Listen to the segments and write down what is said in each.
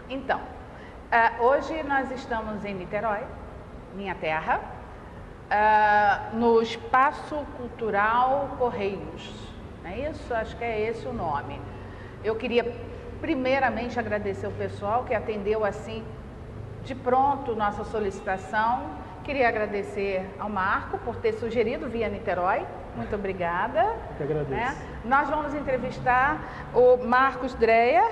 Então, hoje nós estamos em Niterói, minha terra, no Espaço Cultural Correios, não é isso? Acho que é esse o nome. Eu queria primeiramente agradecer o pessoal que atendeu assim de pronto nossa solicitação. Queria agradecer ao Marco por ter sugerido via Niterói. Muito obrigada. Eu que agradeço. Nós vamos entrevistar o Marcos Dreyer.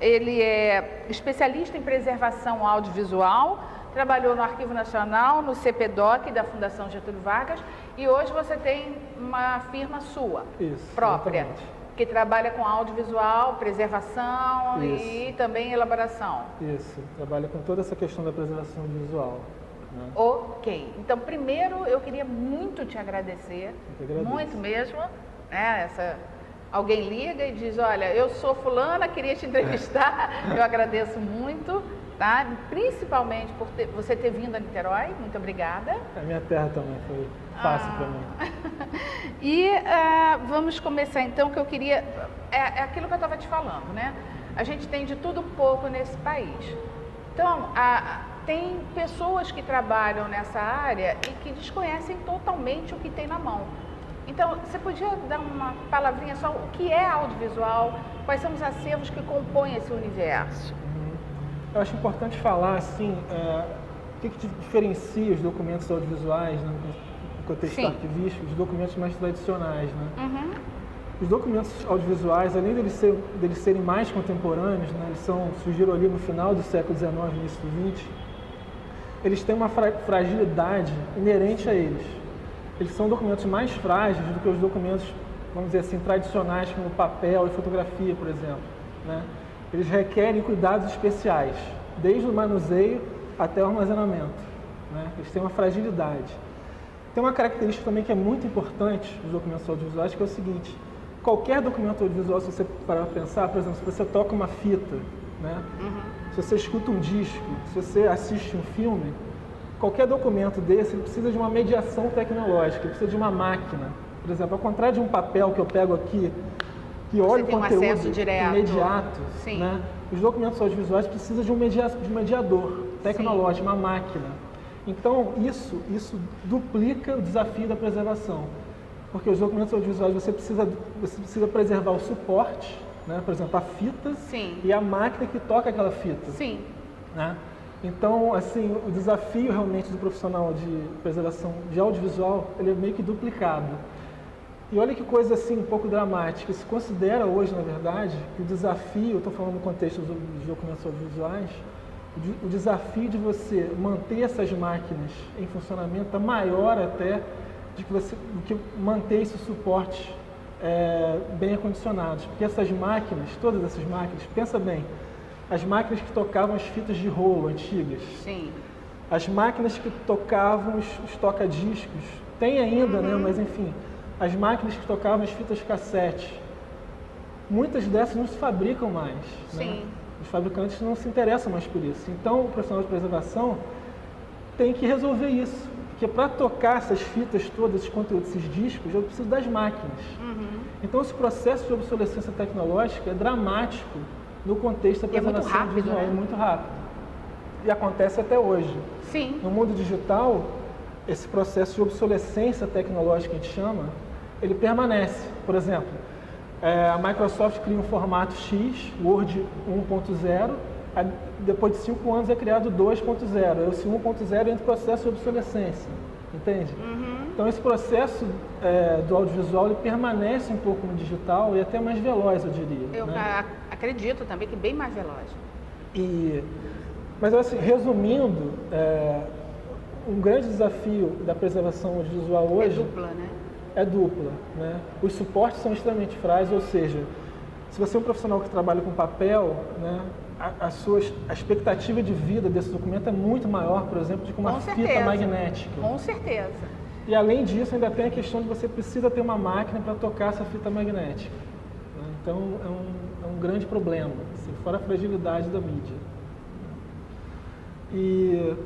Ele é especialista em preservação audiovisual, trabalhou no Arquivo Nacional, no CPDOC da Fundação Getúlio Vargas, e hoje você tem uma firma sua, própria, exatamente, que trabalha com audiovisual, preservação Isso. e também elaboração. Isso, trabalha com toda essa questão da preservação audiovisual. Né? Ok. Então, primeiro, eu queria muito te agradecer, Eu que agradeço. muito mesmo, né, alguém liga e diz, olha, eu sou fulana, queria te entrevistar, eu agradeço muito, tá? Principalmente por você ter vindo a Niterói, muito obrigada. A minha terra também foi fácil para mim. E vamos começar então, que eu queria, é aquilo que eu estava te falando, né? A gente tem de tudo um pouco nesse país. Então, tem pessoas que trabalham nessa área e que desconhecem totalmente o que tem na mão. Então, você podia dar uma palavrinha só, o que é audiovisual, quais são os acervos que compõem esse universo? Eu acho importante falar, assim, o que diferencia os documentos audiovisuais, né, no contexto arquivístico, dos documentos mais tradicionais, né? Os documentos audiovisuais, além deles serem mais contemporâneos, né, eles surgiram ali no final do século XIX, início do XX, eles têm uma fragilidade inerente a eles. Eles são documentos mais frágeis do que os documentos, vamos dizer assim, tradicionais, como papel e fotografia, por exemplo, né? Eles requerem cuidados especiais, desde o manuseio até o armazenamento, né? Eles têm uma fragilidade. Tem uma característica também que é muito importante dos documentos audiovisuais, que é o seguinte: qualquer documento audiovisual, se você parar para pensar, por exemplo, se você toca uma fita, né? Se você escuta um disco, se você assiste um filme, qualquer documento desse ele precisa de uma mediação tecnológica, ele precisa de uma máquina. Por exemplo, ao contrário de um papel que eu pego aqui, que olha o conteúdo imediato, né? Os documentos audiovisuais precisam de um mediador tecnológico, uma máquina. Então, isso duplica o desafio da preservação. Porque os documentos audiovisuais você precisa preservar o suporte, né? Por exemplo, a fita e a máquina que toca aquela fita. Né? Então, assim, o desafio realmente do profissional de preservação de audiovisual, ele é meio que duplicado. E olha que coisa assim um pouco dramática. Se considera hoje, na verdade, que o desafio, eu estou falando no contexto dos documentos audiovisuais, o desafio de você manter essas máquinas em funcionamento é maior até do que manter esse suporte bem acondicionados. Porque essas máquinas, todas essas máquinas, pensa bem, as máquinas que tocavam as fitas de rolo antigas, as máquinas que tocavam os toca-discos, tem ainda, né? Mas enfim, as máquinas que tocavam as fitas cassete, muitas dessas não se fabricam mais. Né? Os fabricantes não se interessam mais por isso. Então, o profissional de preservação tem que resolver isso. Porque para tocar essas fitas todas, esses conteúdos, esses discos, eu preciso das máquinas. Então, esse processo de obsolescência tecnológica é dramático no contexto da preservação audiovisual. É muito rápido. E acontece até hoje. No mundo digital, esse processo de obsolescência tecnológica que a gente chama, ele permanece. Por exemplo, a Microsoft cria um formato X, Word 1.0, depois de 5 anos é criado 2.0. Esse 1.0 entra em processo de obsolescência, entende? Então esse processo do audiovisual ele permanece um pouco no digital e até mais veloz, eu diria. Eu acredito também que bem mais veloz. Mas assim, resumindo, um grande desafio da preservação audiovisual hoje é dupla, né? Os suportes são extremamente frágeis, ou seja, se você é um profissional que trabalha com papel, né, a expectativa de vida desse documento é muito maior, por exemplo, do que uma fita magnética. Com certeza. E além disso, ainda tem a questão de você precisa ter uma máquina para tocar essa fita magnética. Né? Então, é um grande problema, assim, fora a fragilidade da mídia. E,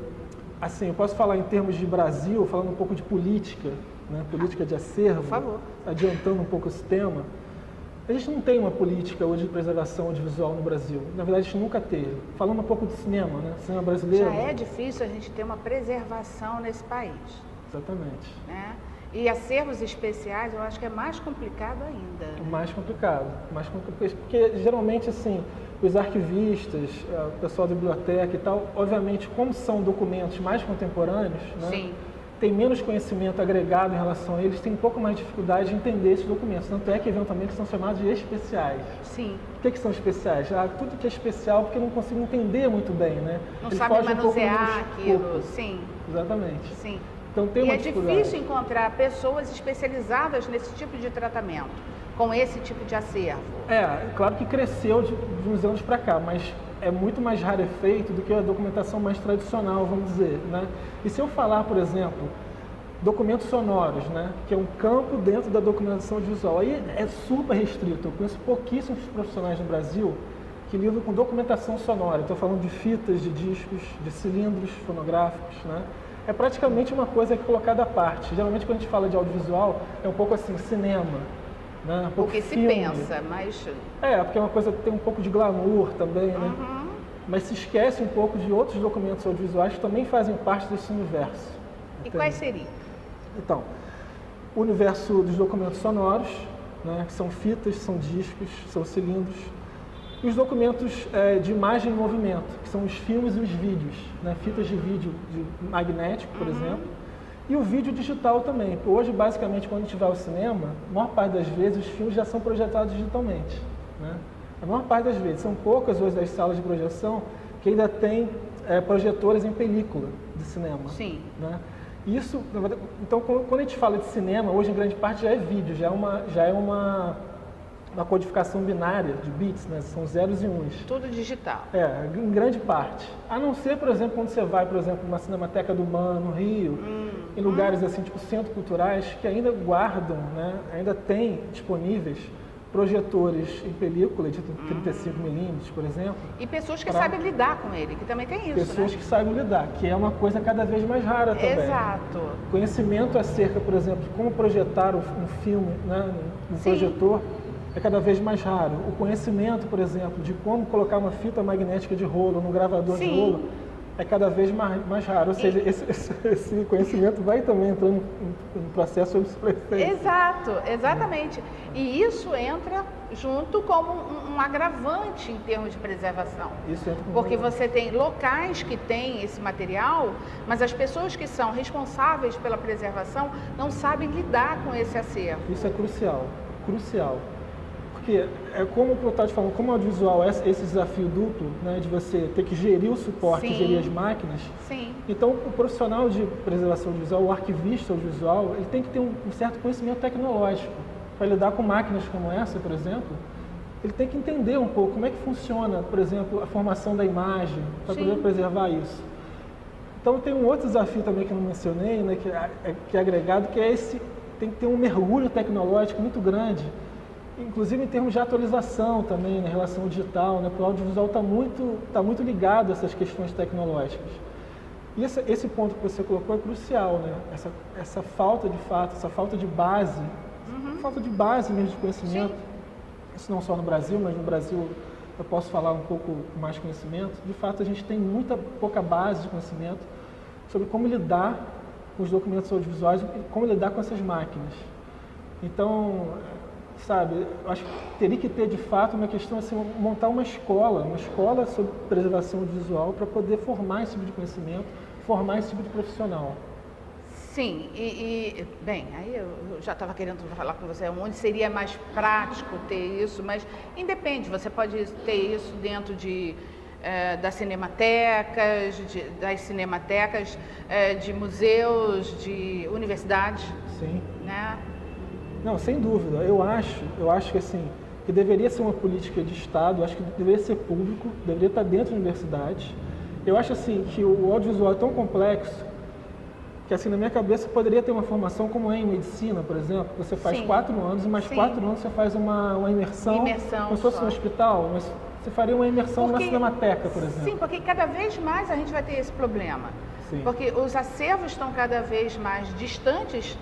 assim, eu posso falar em termos de Brasil, falando um pouco de política, né? Política de acervo, por favor. adiantando um pouco esse tema. A gente não tem uma política hoje de preservação audiovisual no Brasil. Na verdade, a gente nunca teve. Falando um pouco do cinema, né? Cinema brasileiro. Já é difícil a gente ter uma preservação nesse país. Exatamente. Né? E acervos especiais, eu acho que é mais complicado ainda. Mais complicado. Porque geralmente, assim, os arquivistas, o pessoal da biblioteca e tal, obviamente, como são documentos mais contemporâneos, né? Sim. Tem menos conhecimento agregado em relação a eles, tem um pouco mais de dificuldade de entender esses documentos. Tanto é que, eventualmente, são chamados de especiais. Sim. O que são especiais? Tudo que é especial porque eu não consigo entender muito bem, né? Não Ele sabe foge manusear aquilo. escopo. Sim. Exatamente. Sim. Então, tem uma é difícil encontrar pessoas especializadas nesse tipo de tratamento, com esse tipo de acervo. Claro que cresceu de uns anos para cá, mas é muito mais rarefeito do que a documentação mais tradicional, vamos dizer, né? E se eu falar, por exemplo, documentos sonoros, né, que é um campo dentro da documentação audiovisual, aí é super restrito. Eu conheço pouquíssimos profissionais no Brasil que lidam com documentação sonora. Estou falando de fitas, de discos, de cilindros fonográficos, né? É praticamente uma coisa que é colocada à parte. Geralmente, quando a gente fala de audiovisual, é um pouco assim, cinema, né? O que se pensa, mas... porque é uma coisa que tem um pouco de glamour também, né? Uhum. Mas se esquece um pouco de outros documentos audiovisuais que também fazem parte desse universo. E quais seriam? Então, o universo dos documentos sonoros, né? Que são fitas, são discos, são cilindros. E os documentos de imagem em movimento, que são os filmes e os vídeos, né? Fitas de vídeo magnético, por exemplo, e o vídeo digital também. Hoje, basicamente, quando a gente vai ao cinema, a maior parte das vezes os filmes já são projetados digitalmente, né? A maior parte das vezes. São poucas hoje as salas de projeção que ainda tem projetores em película de cinema. Sim. Né? Isso, então, quando a gente fala de cinema, hoje em grande parte já é vídeo, já é uma codificação binária de bits, né? São zeros e uns. Tudo digital. Em grande parte. A não ser, por exemplo, quando você vai, por exemplo, numa Cinemateca do MAN, no Rio, em lugares assim, tipo centros culturais, que ainda guardam, né? Ainda tem disponíveis projetores em película de 35mm, por exemplo. E pessoas que sabem lidar com ele, que também tem isso, pessoas, né? que sabem lidar, que é uma coisa cada vez mais rara também. Exato. Conhecimento acerca, por exemplo, de como projetar um filme, né, no projetor é cada vez mais raro. O conhecimento, por exemplo, de como colocar uma fita magnética de rolo num gravador de rolo é cada vez mais raro. Ou seja, esse conhecimento vai também entrando em processo obsolescente. Exato, exatamente. E isso entra junto como um agravante em termos de preservação. Isso entra como porque você tem locais que têm esse material, mas as pessoas que são responsáveis pela preservação não sabem lidar com esse acervo. Isso é crucial, crucial. Porque, como eu estava te falando, como audiovisual é esse desafio duplo, né, de você ter que gerir o suporte, gerir as máquinas. Sim. Então, o profissional de preservação audiovisual, o arquivista audiovisual, ele tem que ter um certo conhecimento tecnológico. Para lidar com máquinas como essa, por exemplo, ele tem que entender um pouco como é que funciona, por exemplo, a formação da imagem, para poder preservar isso. Então, tem um outro desafio também que eu não mencionei, né, que é agregado, que é tem que ter um mergulho tecnológico muito grande, inclusive em termos de atualização também, na relação digital, né? Porque o audiovisual está muito ligado a essas questões tecnológicas. E esse ponto que você colocou é crucial, né? Essa falta de fato, essa falta de base, falta de base mesmo de conhecimento, isso não só no Brasil, mas no Brasil eu posso falar um pouco mais conhecimento. De fato, a gente tem pouca base de conhecimento sobre como lidar com os documentos audiovisuais e como lidar com essas máquinas. Então, sabe, eu acho que teria que ter de fato uma questão assim, montar uma escola sobre preservação audiovisual para poder formar esse tipo de conhecimento, formar esse tipo de profissional. Sim, bem, aí eu já estava querendo falar com você onde seria mais prático ter isso, mas independe, você pode ter isso dentro das cinematecas, das cinematecas, de museus, de universidades. Sim. Né? Não, sem dúvida. Eu acho que assim, que deveria ser uma política de Estado, eu acho que deveria ser público, deveria estar dentro da universidade. Eu acho assim que o audiovisual é tão complexo que assim na minha cabeça poderia ter uma formação como é em medicina, por exemplo, você faz 4 anos e mais 4 anos você faz uma imersão como se fosse um hospital, mas você faria uma imersão numa cinemateca, por exemplo. Sim, porque cada vez mais a gente vai ter esse problema. Sim. Porque os acervos estão cada vez mais distantes,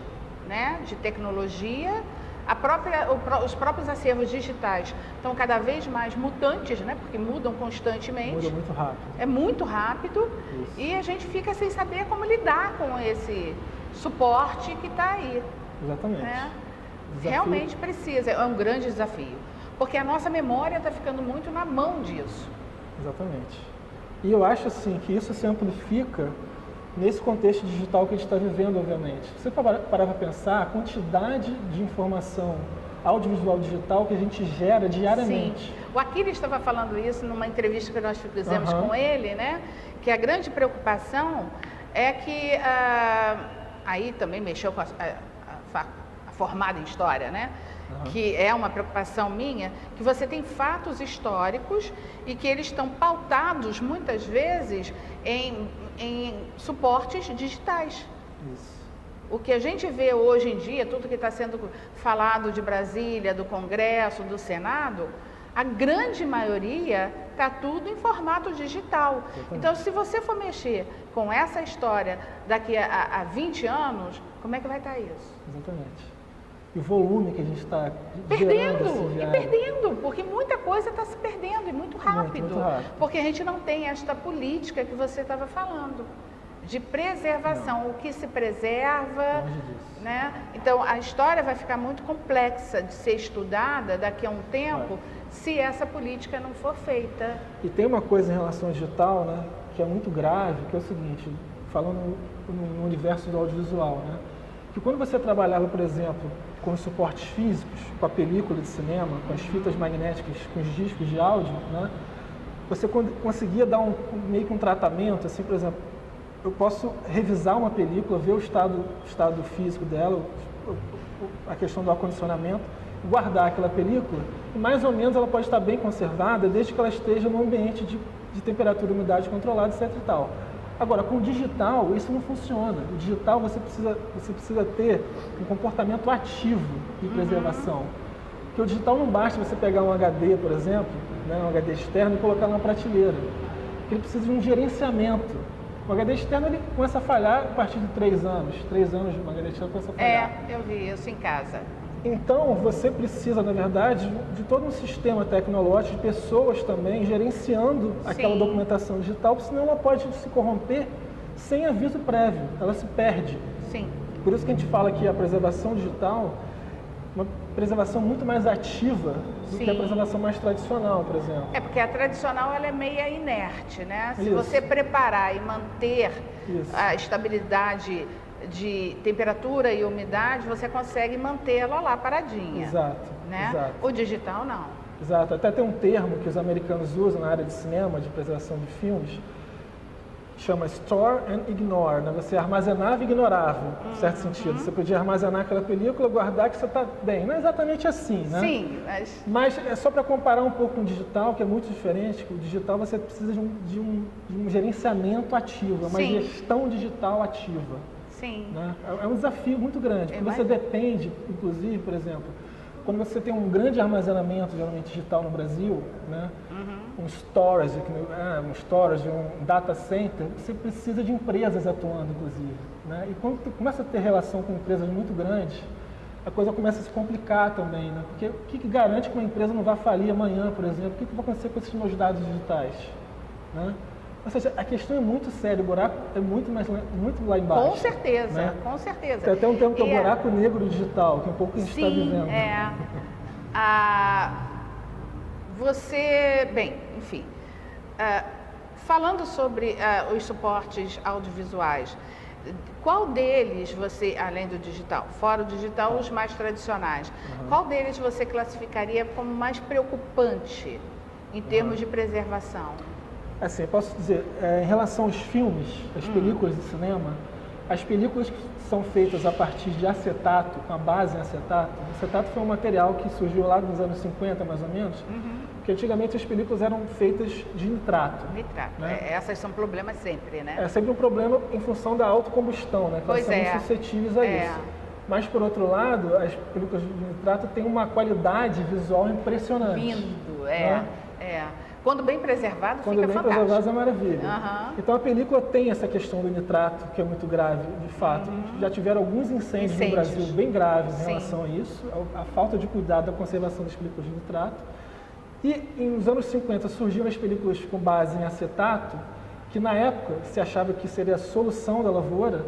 né, de tecnologia, Os próprios acervos digitais estão cada vez mais mutantes, né? Porque mudam constantemente. Muda muito rápido. É muito rápido. Isso. E a gente fica sem saber como lidar com esse suporte que está aí. Exatamente. Né? Realmente precisa, é um grande desafio. Porque a nossa memória está ficando muito na mão disso. Exatamente. E eu acho assim que isso se amplifica nesse contexto digital que a gente está vivendo, obviamente. Se você parar para pensar, a quantidade de informação audiovisual digital que a gente gera diariamente. Sim. O Aquiles estava falando isso numa entrevista que nós fizemos com ele, né? Que a grande preocupação é que aí também mexeu com a formada em história, né? Que é uma preocupação minha, que você tem fatos históricos e que eles estão pautados muitas vezes em suportes digitais. Isso. O que a gente vê hoje em dia, tudo que está sendo falado de Brasília, do Congresso, do Senado, a grande maioria está tudo em formato digital. Exatamente. Então, se você for mexer com essa história daqui a 20 anos, como é que vai estar isso? Exatamente. E o volume que a gente está perdendo, porque muita coisa está se perdendo e muito rápido, muito rápido. porque a gente não tem esta política que você estava falando, de preservação, Não. o que se preserva, Longe disso. né? Então a história vai ficar muito complexa de ser estudada daqui a um tempo, se essa política não for feita. E tem uma coisa em relação ao digital, né, que é muito grave, que é o seguinte, falando no universo do audiovisual, né, que quando você trabalhava, por exemplo, com os suportes físicos, com a película de cinema, com as fitas magnéticas, com os discos de áudio, né, você conseguia dar meio que um tratamento, assim, por exemplo, eu posso revisar uma película, ver o estado físico dela, a questão do acondicionamento, guardar aquela película, e mais ou menos ela pode estar bem conservada, desde que ela esteja num ambiente de temperatura e umidade controlada, etc. e tal. Agora, com o digital, isso não funciona. O digital, você precisa ter um comportamento ativo de preservação. Porque o digital não basta você pegar um HD, por exemplo, né, um HD externo, e colocar numa prateleira. Ele precisa de um gerenciamento. O HD externo ele começa a falhar a partir de 3 anos. 3 anos de um HD externo começa a falhar. Eu vi isso em casa. Então, você precisa, na verdade, de todo um sistema tecnológico, de pessoas também gerenciando aquela documentação digital, porque senão ela pode se corromper sem aviso prévio, ela se perde. Sim. Por isso que a gente fala que a preservação digital é uma preservação muito mais ativa do que a preservação mais tradicional, por exemplo. É porque a tradicional ela é meia inerte, né? Se Isso. você preparar e manter a estabilidade de temperatura e umidade, você consegue mantê-la lá paradinha. Exato, né? exato. O digital não. Exato. Até tem um termo que os americanos usam na área de cinema, de preservação de filmes, chama store and ignore, né? Você armazenava e ignorava, em certo sentido. Você podia armazenar aquela película, guardar que você está bem. Não é exatamente assim, né? Sim, mas é só para comparar um pouco com o digital, que é muito diferente. O digital você precisa de um gerenciamento ativo, uma gestão digital ativa. Sim. Né? É um desafio muito grande, porque você depende, inclusive, por exemplo, quando você tem um grande armazenamento, geralmente digital no Brasil, né? Um storage, um data center, você precisa de empresas atuando, inclusive. Né? E quando você começa a ter relação com empresas muito grandes, a coisa começa a se complicar também. Né? Porque o que garante que uma empresa não vai falir amanhã, por exemplo? O que vai acontecer com esses meus dados digitais? Né? Ou seja, a questão é muito séria, o buraco é muito lá embaixo. Com certeza, né? Com certeza. Tem até um termo que é o buraco negro digital, que é um pouco que a gente está vivendo. Enfim, falando sobre os suportes audiovisuais, qual deles você, além do digital, fora o digital, os mais tradicionais, qual deles você classificaria como mais preocupante em termos de preservação? Assim, eu posso dizer, em relação aos filmes, as películas de cinema, as películas que são feitas a partir de acetato, com a base em acetato, o acetato foi um material que surgiu lá nos anos 50, mais ou menos, porque antigamente as películas eram feitas de nitrato. Nitrato, né? Essas são problemas sempre, né? É sempre um problema em função da autocombustão, né? Que elas são muito suscetíveis a isso. Mas, por outro lado, as películas de nitrato têm uma qualidade visual impressionante. Lindo, né? Quando bem preservado, quando fica bem fantástico. preservado é maravilha. Uhum. Então a película tem essa questão do nitrato, que é muito grave, de fato. Já tiveram alguns incêndios no Brasil bem graves em relação a isso, a falta de cuidado da conservação das películas de nitrato. E nos anos 50 surgiram as películas com base em acetato, que na época se achava que seria a solução da lavoura,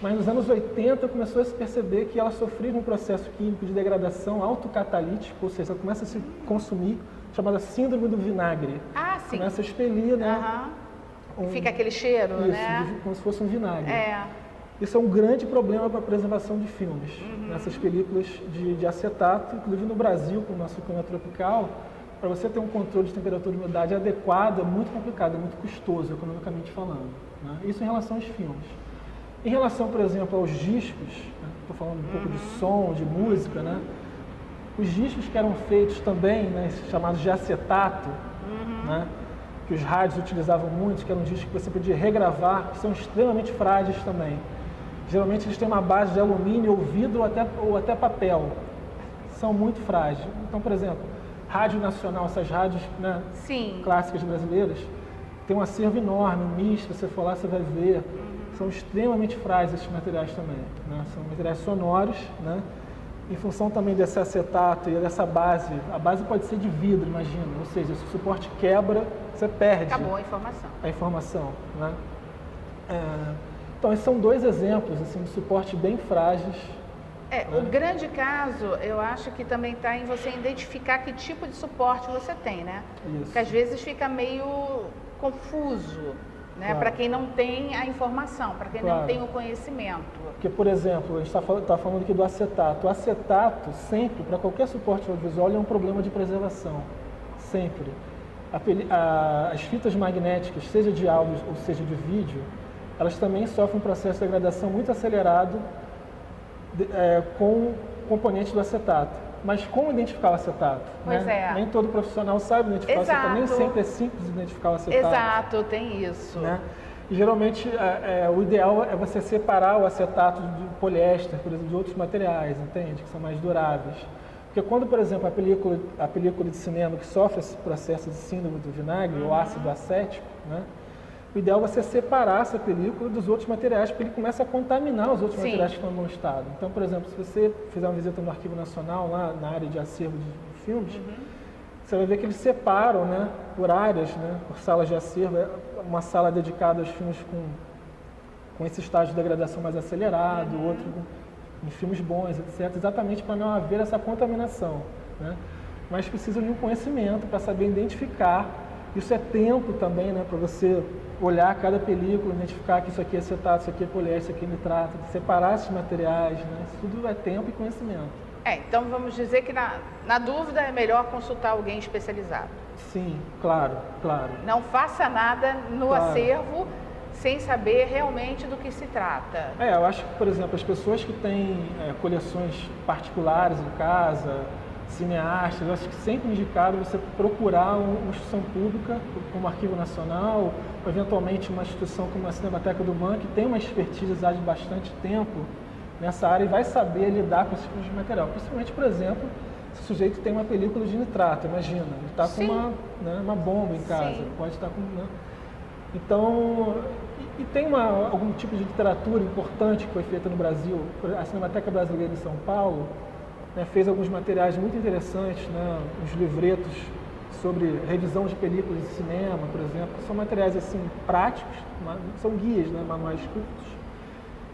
mas nos anos 80 começou a se perceber que ela sofria um processo químico de degradação autocatalítico, ou seja, ela começa a se consumir, chamada síndrome do vinagre. Ah, sim. Começa a expelir, né? Fica aquele cheiro, isso, né? Como se fosse um vinagre. É. Isso é um grande problema para a preservação de filmes. Nessas películas de acetato, inclusive no Brasil, com o nosso clima tropical, para você ter um controle de temperatura e umidade adequado é muito complicado, é muito custoso, economicamente falando. Né? Isso em relação aos filmes. Em relação, por exemplo, aos discos, estou falando um pouco de som, de música, né? Os discos que eram feitos também, né, chamados de acetato, né, que os rádios utilizavam muito, que eram discos que você podia regravar, que são extremamente frágeis também. Geralmente eles têm uma base de alumínio ou vidro ou até papel. São muito frágeis. Então, por exemplo, Rádio Nacional, essas rádios, né, clássicas brasileiras, tem um acervo enorme, um MIS, se você for lá você vai ver. São extremamente frágeis esses materiais também. Né? São materiais sonoros, né? Em função também desse acetato e dessa base. A base pode ser de vidro, imagina. Ou seja, se o suporte quebra, você perde. Acabou a informação. A informação, né? Então, esses são dois exemplos assim, de suporte bem frágeis. O grande caso, eu acho que também está em você identificar que tipo de suporte você tem, né? Isso. Porque às vezes fica meio confuso, né? Claro. Para quem não tem a informação, para quem não tem o conhecimento. Porque, por exemplo, a gente está falando aqui do acetato. O acetato, sempre, para qualquer suporte audiovisual, é um problema de preservação. Sempre. As fitas magnéticas, seja de áudio ou seja de vídeo, elas também sofrem um processo de degradação muito acelerado com componentes do acetato. Mas como identificar o acetato? Pois né? Nem todo profissional sabe identificar o acetato, nem sempre é simples identificar o acetato. Exato, tem isso. Né? E geralmente o ideal é você separar o acetato do poliéster, por exemplo, de outros materiais, entende? Que são mais duráveis. Porque quando, por exemplo, a película de cinema que sofre esse processo de síndrome do vinagre, ou ácido acético, né? O ideal é você separar essa película dos outros materiais, porque ele começa a contaminar os outros materiais que estão em bom estado. Então, por exemplo, se você fizer uma visita no Arquivo Nacional, lá na área de acervo de filmes, você vai ver que eles separam, né, por áreas, né, por salas de acervo. É uma sala dedicada aos filmes com esse estágio de degradação mais acelerado, outro em filmes bons, etc., exatamente para não haver essa contaminação. Né? Mas precisa de um conhecimento para saber identificar. Isso é tempo também, né, para você olhar cada película, identificar que isso aqui é acetato, isso aqui é poliéster, isso aqui é nitrato, separar esses materiais, né? Isso tudo é tempo e conhecimento. Então vamos dizer que na dúvida é melhor consultar alguém especializado. Sim, claro. Não faça nada no acervo sem saber realmente do que se trata. Eu acho que, por exemplo, as pessoas que têm coleções particulares em casa, cineastas, eu acho que sempre indicado você procurar uma instituição pública, como o Arquivo Nacional, ou eventualmente uma instituição como a Cinemateca do BAN, que tem uma expertise já de bastante tempo nessa área e vai saber lidar com esse tipo de material. Principalmente, por exemplo, se o sujeito tem uma película de nitrato, imagina, ele está com uma bomba em casa, pode estar com... Né? Então, e tem algum tipo de literatura importante que foi feita no Brasil, a Cinemateca Brasileira em São Paulo, né, fez alguns materiais muito interessantes, né, uns livretos sobre revisão de películas de cinema, por exemplo, que são materiais assim práticos, são guias, né, manuais curtos,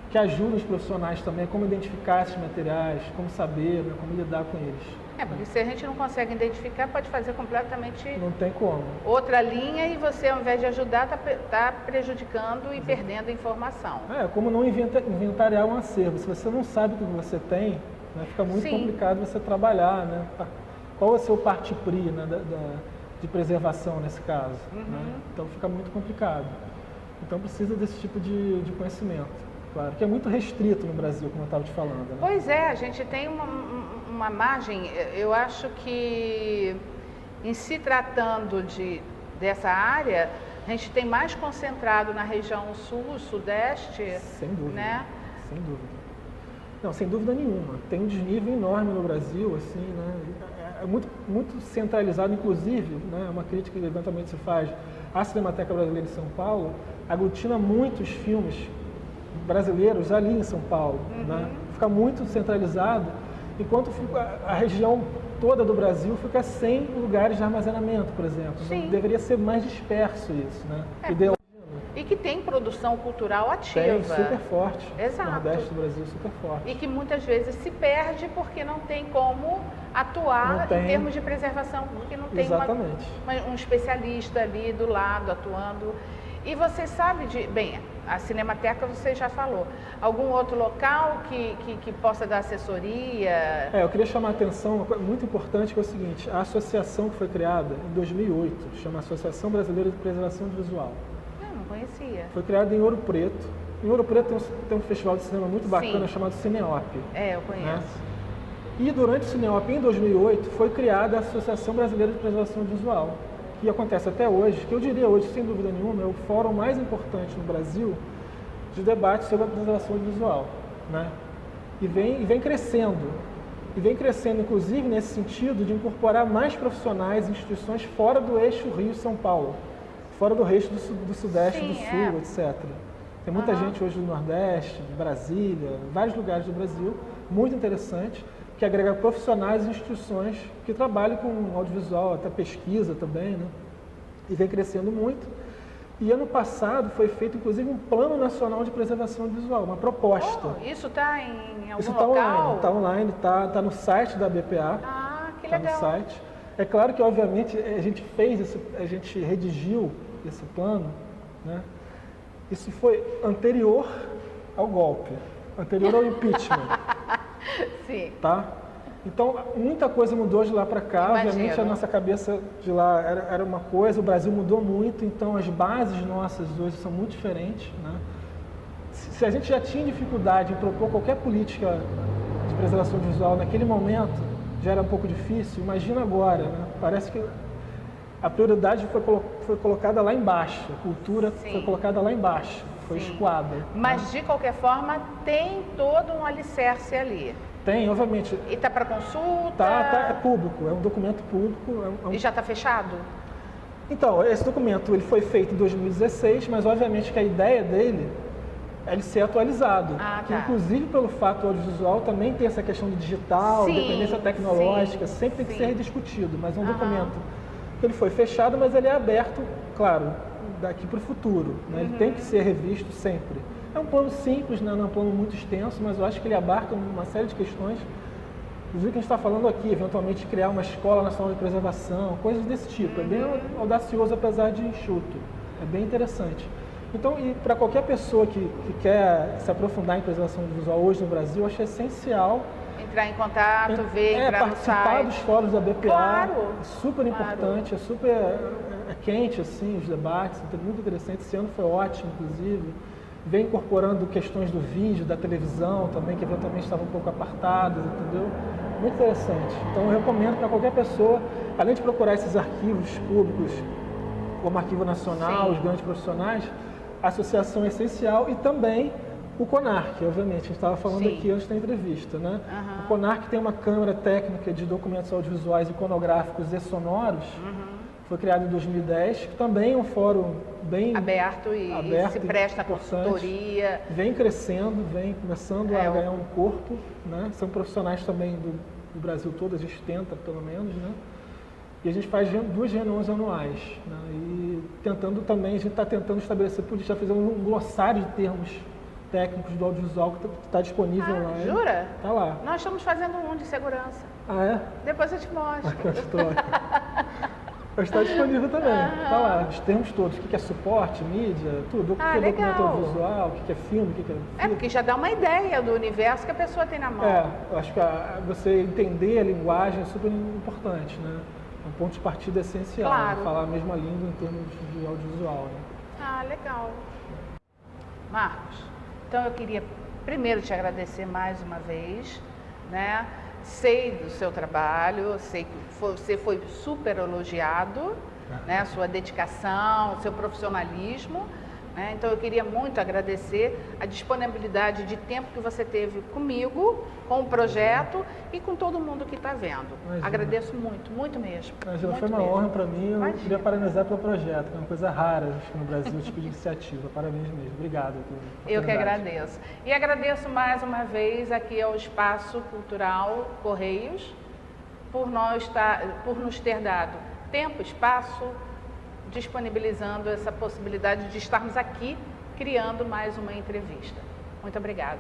que ajudam os profissionais também a como identificar esses materiais, como saber, né, como lidar com eles. Porque se a gente não consegue identificar, pode fazer completamente... Não tem como. Outra linha e você, ao invés de ajudar, está prejudicando e perdendo informação. Como não inventariar um acervo. Se você não sabe o que você tem, né, fica muito complicado você trabalhar, né? Qual é o seu parte-pri, né, de preservação nesse caso? Né? Então fica muito complicado. Então precisa desse tipo de conhecimento. Claro, que é muito restrito no Brasil, como eu estava te falando. Né? Pois é, a gente tem uma margem, eu acho que em se tratando dessa área, a gente tem mais concentrado na região sul, sudeste. Sem dúvida, né? Sem dúvida. Não, sem dúvida nenhuma. Tem um desnível enorme no Brasil, assim, né? é muito centralizado, inclusive, né, uma crítica que eventualmente se faz à Cinemateca Brasileira de São Paulo, aglutina muitos filmes brasileiros ali em São Paulo, né? Fica muito centralizado, enquanto a região toda do Brasil fica sem lugares de armazenamento, por exemplo. Sim. Deveria ser mais disperso isso, né? E que tem produção cultural ativa. Tem, super forte. Exato. O Nordeste do Brasil, super forte. E que muitas vezes se perde porque não tem como atuar em termos de preservação, porque não tem um especialista ali do lado atuando. E você sabe bem, a Cinemateca você já falou, algum outro local que possa dar assessoria? Eu queria chamar a atenção, uma coisa muito importante, que é o seguinte, a associação que foi criada em 2008, chama Associação Brasileira de Preservação Visual. Não conhecia. Foi criada em Ouro Preto. Em Ouro Preto tem um festival de cinema muito bacana chamado Cineop. Eu conheço. Né? E durante o Cineop, em 2008, foi criada a Associação Brasileira de Preservação Visual, que acontece até hoje, que eu diria hoje, sem dúvida nenhuma, é o fórum mais importante no Brasil de debate sobre a preservação visual, né? E vem crescendo. E vem crescendo, inclusive, nesse sentido de incorporar mais profissionais e instituições fora do eixo Rio-São Paulo, fora do eixo do Sudeste, do Sul, etc. Tem muita gente hoje do Nordeste, de Brasília, vários lugares do Brasil, muito interessante, que agrega profissionais e instituições que trabalham com audiovisual, até pesquisa também, né? E vem crescendo muito. E ano passado foi feito, inclusive, um Plano Nacional de Preservação Visual, uma proposta. Isso está em algum isso local? Está online, está no site da BPA. Que legal. Está no site. É claro que, obviamente, a gente redigiu esse plano, né? Isso foi anterior ao golpe, anterior ao impeachment. Sim. Tá? Então, muita coisa mudou de lá para cá. Imagino. Obviamente, a nossa cabeça de lá era uma coisa, o Brasil mudou muito, então as bases nossas hoje são muito diferentes, né? Se a gente já tinha dificuldade em propor qualquer política de preservação visual naquele momento, já era um pouco difícil, imagina agora, né? Parece que a prioridade foi colocada lá embaixo, a cultura foi colocada lá embaixo, foi escoada. Mas, né? de qualquer forma, tem todo um alicerce ali. Tem, obviamente. E está para consulta? É público, é um documento público. E já está fechado? Então, esse documento ele foi feito em 2016, mas obviamente que a ideia dele é ele ser atualizado. Que, inclusive pelo fato do audiovisual também tem essa questão do digital, dependência tecnológica, sempre tem que ser rediscutido, mas é um documento que ele foi fechado, mas ele é aberto, claro, daqui para o futuro. Né? Ele tem que ser revisto sempre. É um plano simples, né? Não é um plano muito extenso, mas eu acho que ele abarca uma série de questões. Inclusive que a gente está falando aqui, eventualmente criar uma escola nacional de preservação, coisas desse tipo. É bem audacioso, apesar de enxuto. É bem interessante. Então, e para qualquer pessoa que quer se aprofundar em preservação visual hoje no Brasil, eu acho essencial entrar em contato, entrar participar dos fóruns da BPA. Claro. É super importante, é super quente assim, os debates, é muito interessante. Esse ano foi ótimo, inclusive. Vem incorporando questões do vídeo, da televisão também, que eventualmente estavam um pouco apartadas, entendeu? Muito interessante. Então eu recomendo para qualquer pessoa, além de procurar esses arquivos públicos, como Arquivo Nacional, os grandes profissionais, a associação é essencial e também o CONARC, obviamente, a gente estava falando aqui antes da entrevista, né? O CONARC tem uma câmara técnica de documentos audiovisuais, iconográficos e sonoros, foi criado em 2010, que também é um fórum bem aberto e se presta a consultoria. Vem crescendo, vem começando a ganhar um corpo, né? São profissionais também do Brasil todo, a gente tenta pelo menos, né? E a gente faz 2 reuniões anuais, né? E tentando também, a gente está tentando estabelecer, já fizemos um glossário de termos técnicos do audiovisual que está disponível lá. Jura? Está lá. Nós estamos fazendo um de segurança. Ah, é? Depois eu te mostro. Mas está disponível também, está lá, os termos todos, o que é suporte, mídia, tudo, o que é documento audiovisual, o que é filme, o que é filme. Porque já dá uma ideia do universo que a pessoa tem na mão. Eu acho que você entender a linguagem é super importante, né? É um ponto de partida essencial, né? Falar a mesma língua em termos de audiovisual. Né? Legal. Marcos, então eu queria primeiro te agradecer mais uma vez, né? Sei do seu trabalho, sei que você foi super elogiado, né? A sua dedicação, o seu profissionalismo, né? Então eu queria muito agradecer a disponibilidade de tempo que você teve comigo, com o projeto e com todo mundo que está vendo. Imagina. Agradeço muito, muito mesmo. Angela, muito foi uma mesmo. honra para mim. Eu Imagina. queria parabenizar pelo projeto, que é uma coisa rara acho que no Brasil, esse tipo de iniciativa. Parabéns mesmo. Obrigado. Eu que agradeço. E agradeço mais uma vez aqui ao Espaço Cultural Correios por nos ter dado tempo, espaço, disponibilizando essa possibilidade de estarmos aqui criando mais uma entrevista. Muito obrigada.